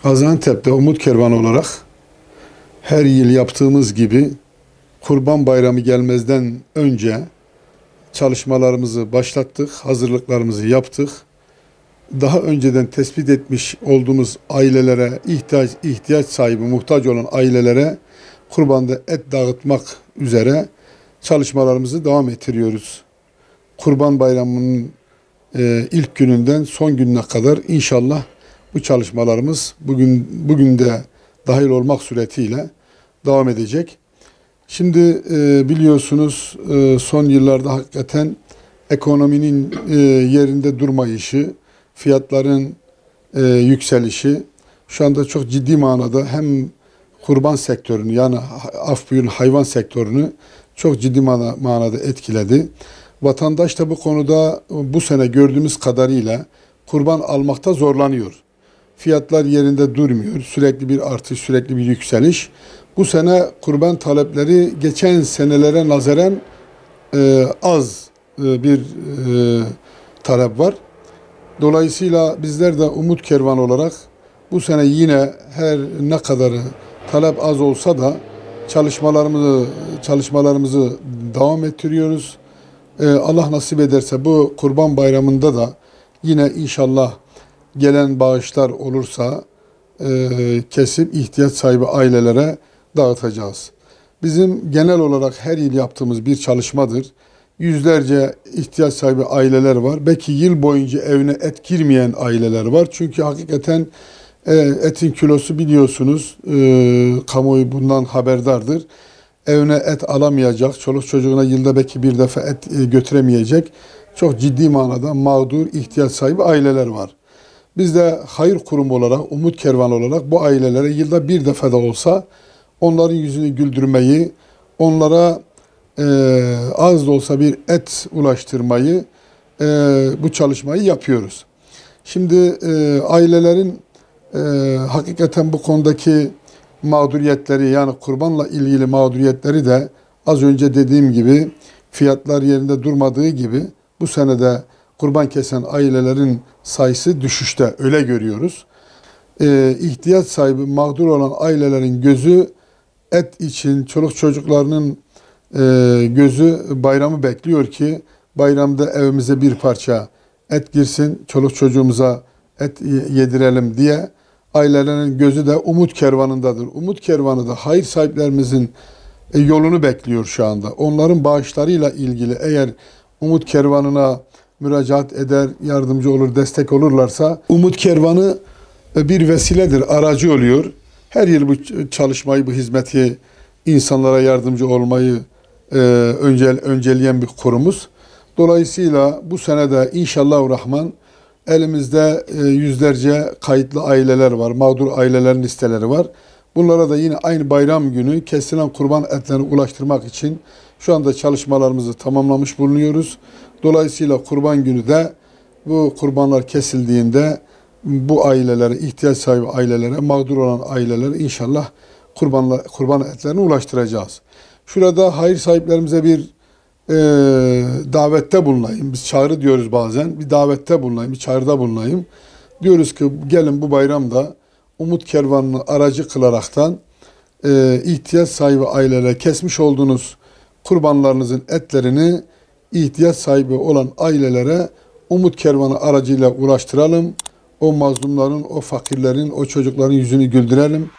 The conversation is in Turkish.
Gaziantep'te Umut Kervanı olarak her yıl yaptığımız gibi Kurban Bayramı gelmezden önce çalışmalarımızı başlattık, hazırlıklarımızı yaptık. Daha önceden tespit etmiş olduğumuz ailelere, ihtiyaç sahibi, muhtaç olan ailelere kurbanda et dağıtmak üzere çalışmalarımızı devam ettiriyoruz. Kurban Bayramı'nın ilk gününden son gününe kadar inşallah bu çalışmalarımız bugün de dahil olmak suretiyle devam edecek. Şimdi biliyorsunuz son yıllarda hakikaten ekonominin yerinde durmayışı, fiyatların yükselişi şu anda çok ciddi manada hem kurban sektörünü yani af buyurun hayvan sektörünü çok ciddi manada etkiledi. Vatandaş da bu konuda bu sene gördüğümüz kadarıyla kurban almakta zorlanıyor. Fiyatlar yerinde durmuyor. Sürekli bir artış, sürekli bir yükseliş. Bu sene kurban talepleri geçen senelere nazaran az bir talep var. Dolayısıyla bizler de Umut Kervanı olarak bu sene yine her ne kadar talep az olsa da çalışmalarımızı devam ettiriyoruz. Allah nasip ederse bu Kurban Bayramı'nda da yine inşallah gelen bağışlar olursa kesip ihtiyaç sahibi ailelere dağıtacağız. Bizim genel olarak her yıl yaptığımız bir çalışmadır. Yüzlerce ihtiyaç sahibi aileler var. Belki yıl boyunca evine et girmeyen aileler var. Çünkü hakikaten etin kilosu biliyorsunuz, kamuoyu bundan haberdardır. Evine et alamayacak, çoluk çocuğuna yılda belki bir defa et götüremeyecek çok ciddi manada mağdur, ihtiyaç sahibi aileler var. Biz de hayır kurumu olarak, Umut Kervanı olarak bu ailelere yılda bir defa da olsa onların yüzünü güldürmeyi, onlara az da olsa bir et ulaştırmayı, bu çalışmayı yapıyoruz. Şimdi ailelerin hakikaten bu konudaki mağduriyetleri yani kurbanla ilgili mağduriyetleri de az önce dediğim gibi fiyatlar yerinde durmadığı gibi bu senede kurban kesen ailelerin sayısı düşüşte, öyle görüyoruz. İhtiyaç sahibi mağdur olan ailelerin gözü et için, çoluk çocuklarının gözü bayramı bekliyor ki bayramda evimize bir parça et girsin, çoluk çocuğumuza et yedirelim diye ailelerin gözü de Umut Kervanı'ndadır. Umut Kervanı da hayır sahiplerimizin yolunu bekliyor şu anda. Onların bağışlarıyla ilgili eğer Umut Kervanı'na müracaat eder, yardımcı olur, destek olurlarsa Umut Kervanı bir vesiledir, aracı oluyor. Her yıl bu çalışmayı, bu hizmeti, insanlara yardımcı olmayı önceleyen bir kurumuz. Dolayısıyla bu sene de inşallahurrahman elimizde yüzlerce kayıtlı aileler var, mağdur ailelerin listeleri var. Bunlara da yine aynı bayram günü kesilen kurban etlerini ulaştırmak için şu anda çalışmalarımızı tamamlamış bulunuyoruz. Dolayısıyla kurban günü de bu kurbanlar kesildiğinde bu ailelere, ihtiyaç sahibi ailelere, mağdur olan ailelere inşallah kurban etlerini ulaştıracağız. Şurada hayır sahiplerimize bir davette bulunayım. Biz çağrı diyoruz bazen. Bir davette bulunayım, bir çağrıda bulunayım. Diyoruz ki gelin bu bayramda Umut Kervanı'nı aracı kılaraktan ihtiyaç sahibi ailelere kesmiş olduğunuz kurbanlarınızın etlerini ihtiyaç sahibi olan ailelere Umut Kervanı aracıyla ulaştıralım. O mazlumların, o fakirlerin, o çocukların yüzünü güldürelim.